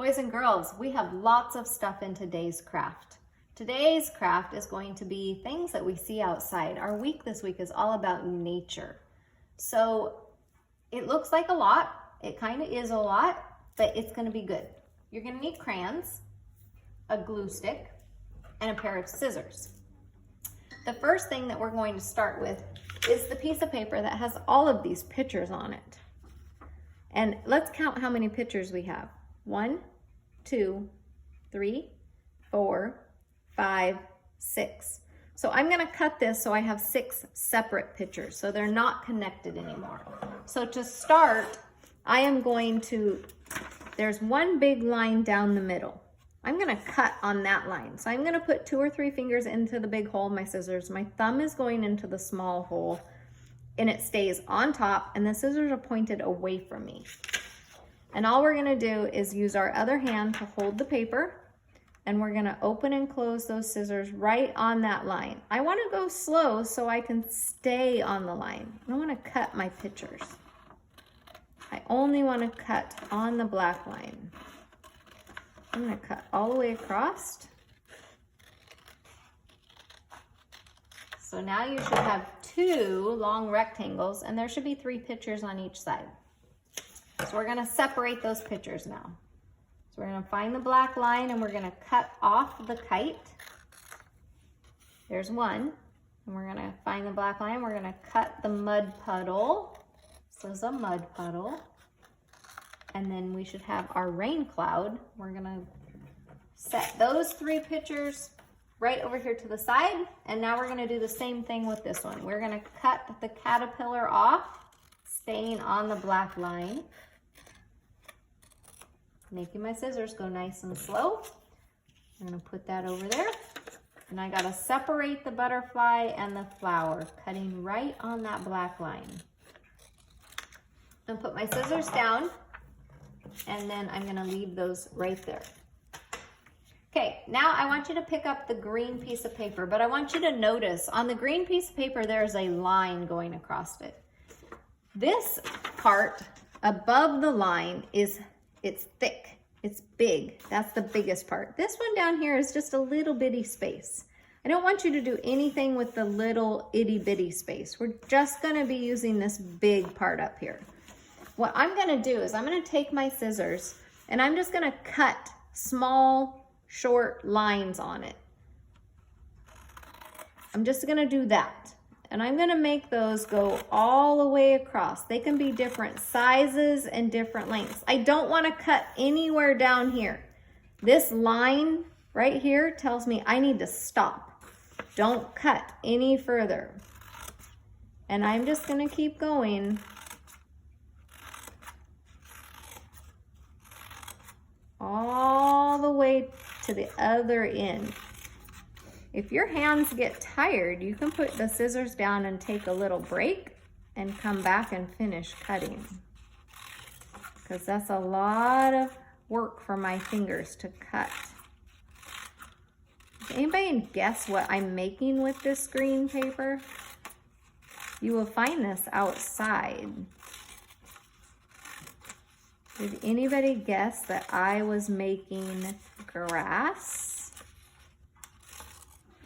Boys and girls, we have lots of stuff in today's craft. Today's craft is going to be things that we see outside. Our week this week is all about nature. So it looks like a lot. It kind of is a lot, but it's going to be good. You're going to need crayons, a glue stick, and a pair of scissors. The first thing that we're going to start with is the piece of paper that has all of these pictures on it. And let's count how many pictures we have. 1, 2, 3, 4, 5, 6. So I'm going to cut this so I have 6 separate pictures, so they're not connected anymore. So to start, I am going to, there's one big line down the middle. I'm going to cut on that line. So I'm going to put 2 or 3 fingers into the big hole of my scissors. My thumb is going into the small hole and it stays on top, and the scissors are pointed away from me. And all we're going to do is use our other hand to hold the paper, and we're going to open and close those scissors right on that line. I want to go slow so I can stay on the line. I don't want to cut my pictures. I only want to cut on the black line. I'm going to cut all the way across. So now you should have 2 long rectangles, and there should be 3 pictures on each side. So we're going to separate those pictures now. So we're going to find the black line and we're going to cut off the kite. There's one. And we're going to find the black line. We're going to cut the mud puddle. This is a mud puddle. And then we should have our rain cloud. We're going to set those 3 pictures right over here to the side. And now we're going to do the same thing with this one. We're going to cut the caterpillar off, staying on the black line. Making my scissors go nice and slow. I'm going to put that over there. And I got to separate the butterfly and the flower, cutting right on that black line. And put my scissors down, and then I'm going to leave those right there. Okay, now I want you to pick up the green piece of paper, but I want you to notice on the green piece of paper there's a line going across it. This part above the line it's thick, it's big. That's the biggest part. This one down here is just a little bitty space. I don't want you to do anything with the little itty bitty space. We're just gonna be using this big part up here. What I'm gonna do is I'm gonna take my scissors and I'm just gonna cut small, short lines on it. I'm just gonna do that. And I'm gonna make those go all the way across. They can be different sizes and different lengths. I don't wanna cut anywhere down here. This line right here tells me I need to stop. Don't cut any further. And I'm just gonna keep going. All the way to the other end. If your hands get tired, you can put the scissors down and take a little break and come back and finish cutting. Because that's a lot of work for my fingers to cut. Does anybody guess what I'm making with this green paper? You will find this outside. Did anybody guess that I was making grass?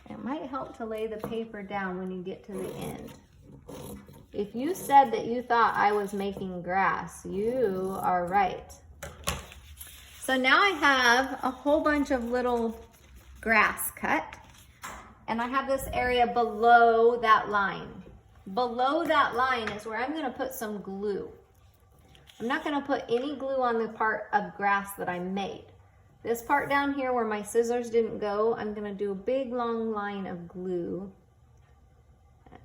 It might help to lay the paper down when you get to the end. If you said that you thought I was making grass, you are right. So now I have a whole bunch of little grass cut, and I have this area below that line. Below that line is where I'm going to put some glue. I'm not going to put any glue on the part of grass that I made. This part down here where my scissors didn't go, I'm going to do a big long line of glue.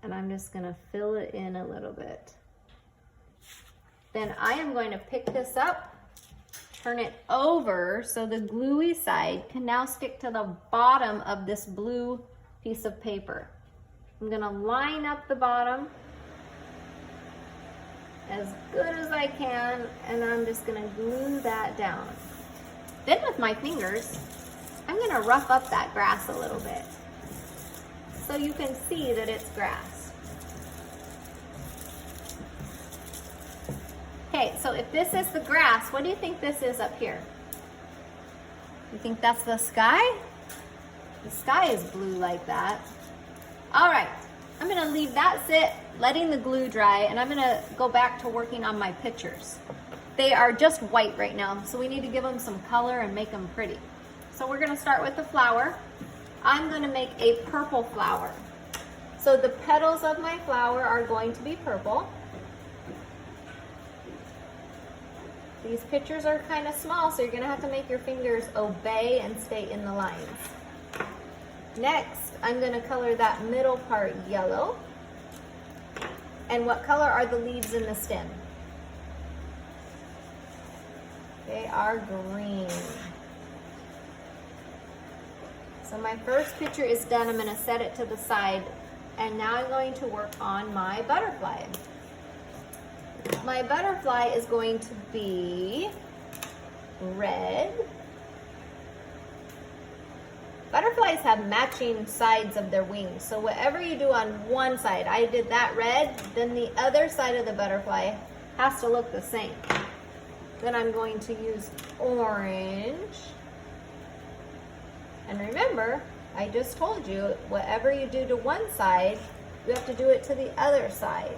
And I'm just going to fill it in a little bit. Then I am going to pick this up, turn it over so the gluey side can now stick to the bottom of this blue piece of paper. I'm going to line up the bottom as good as I can, and I'm just going to glue that down. Then with my fingers, I'm going to rough up that grass a little bit so you can see that it's grass. Okay, so if this is the grass, what do you think this is up here? You think that's the sky? The sky is blue like that. All right, I'm gonna leave that sit, letting the glue dry, and I'm gonna go back to working on my pictures. They are just white right now, so we need to give them some color and make them pretty. So we're gonna start with the flower. I'm gonna make a purple flower. So the petals of my flower are going to be purple. These pictures are kind of small, so you're gonna have to make your fingers obey and stay in the lines. Next, I'm gonna color that middle part yellow. And what color are the leaves in the stem? They are green. So my first picture is done. I'm gonna set it to the side. And now I'm going to work on my butterfly. My butterfly is going to be red. Butterflies have matching sides of their wings. So whatever you do on one side, I did that red, then the other side of the butterfly has to look the same. Then I'm going to use orange. And remember, I just told you, whatever you do to one side, you have to do it to the other side.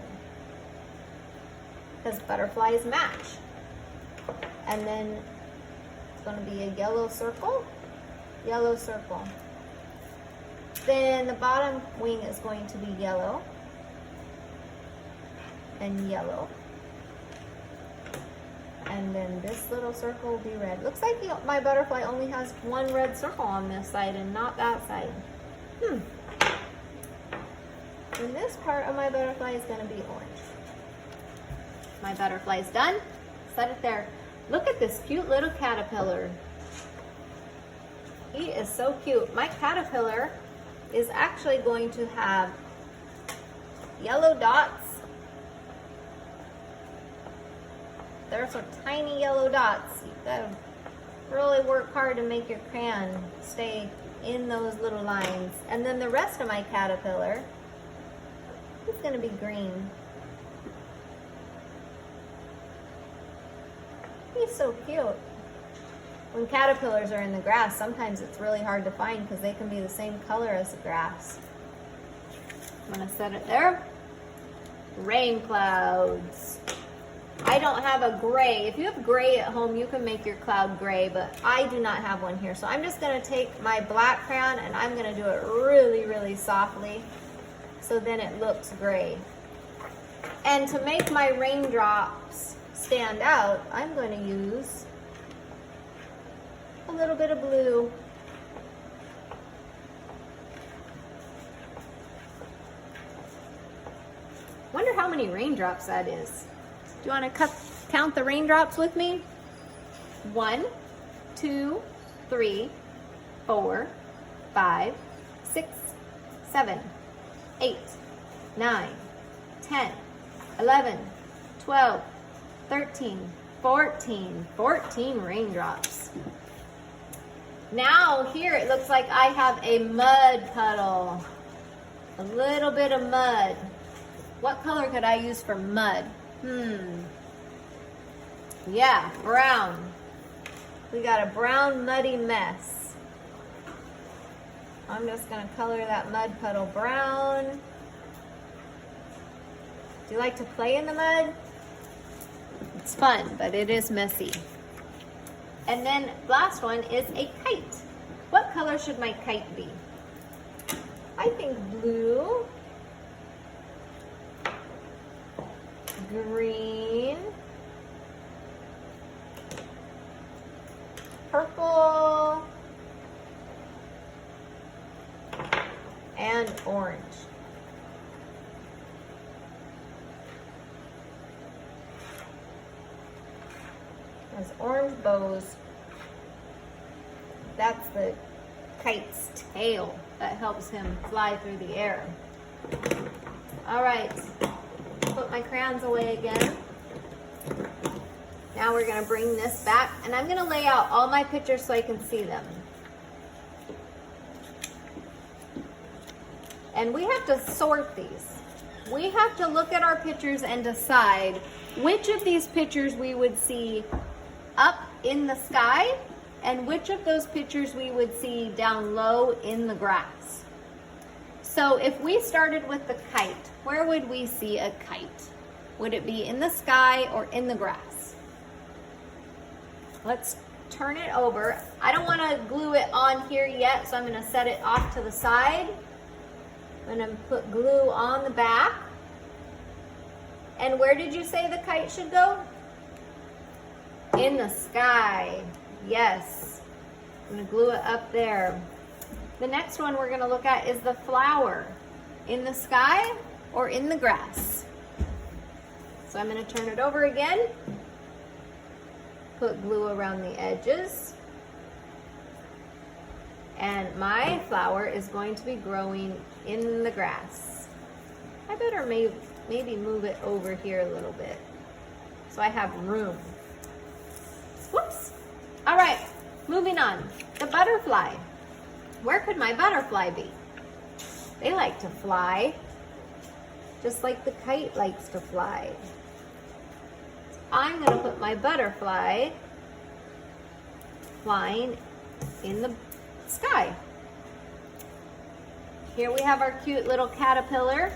Because butterflies match. And then it's going to be a yellow circle. Yellow circle. Then the bottom wing is going to be yellow and yellow. And then this little circle will be red. Looks like my butterfly only has one red circle on this side and not that side. And this part of my butterfly is going to be orange. My butterfly is done. Set it there. Look at this cute little caterpillar. He is so cute. My caterpillar is actually going to have yellow dots. There's some tiny yellow dots. You've got to really work hard to make your crayon stay in those little lines. And then the rest of my caterpillar is going to be green. He's so cute. When caterpillars are in the grass, sometimes it's really hard to find because they can be the same color as the grass. I'm going to set it there. Rain clouds. I don't have a gray. If you have gray at home, you can make your cloud gray, but I do not have one here. So I'm just going to take my black crayon and I'm going to do it really, really softly so then it looks gray. And to make my raindrops stand out, I'm going to use a little bit of blue. Wonder how many raindrops that is. Do you want to count the raindrops with me? 1, 2, 3, 4, 5, 6, 7, 8, 9, 10, 11, 12, 13, 14. 14 raindrops. Now here it looks like I have a mud puddle. A little bit of mud. What color could I use for mud? Yeah, brown. We got a brown muddy mess. I'm just gonna color that mud puddle brown. Do you like to play in the mud? It's fun, but it is messy. And then last one is a kite. What color should my kite be? I think blue, green, purple, and orange. There's orange bows. That's the kite's tail that helps him fly through the air. All right, put my crayons away again. Now we're gonna bring this back and I'm gonna lay out all my pictures so I can see them. And we have to sort these. We have to look at our pictures and decide which of these pictures we would see up in the sky and which of those pictures we would see down low in the grass. So if we started with the kite, where would we see a kite? Would it be in the sky or in the grass? Let's turn it over. I don't want to glue it on here yet, so I'm going to set it off to the side. I'm going to put glue on the back. And where did you say the kite should go? In the sky. Yes. I'm going to glue it up there. The next one we're going to look at is the flower. In the sky or in the grass? So I'm going to turn it over again. Put glue around the edges. And my flower is going to be growing in the grass. I better maybe move it over here a little bit so I have room. Whoops. All right, moving on. The butterfly. Where could my butterfly be? They like to fly, just like the kite likes to fly. I'm going to put my butterfly flying in the sky. Here we have our cute little caterpillar.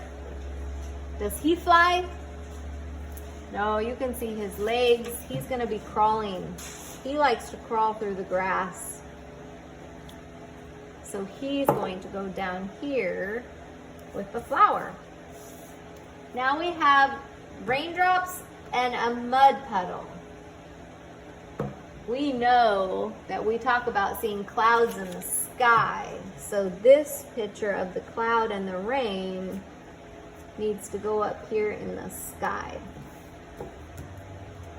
Does he fly? No, you can see his legs. He's going to be crawling. He likes to crawl through the grass. So he's going to go down here with the flower. Now we have raindrops and a mud puddle. We know that we talk about seeing clouds in the sky. So this picture of the cloud and the rain needs to go up here in the sky.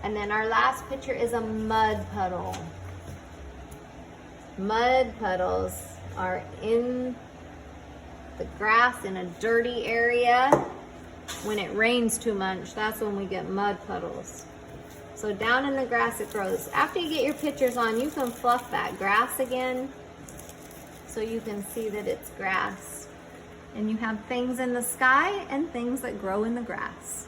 And then our last picture is a mud puddle. Mud puddles are in the grass in a dirty area. When it rains too much, that's when we get mud puddles. So down in the grass it grows. After you get your pictures on, you can fluff that grass again so you can see that it's grass. And you have things in the sky and things that grow in the grass.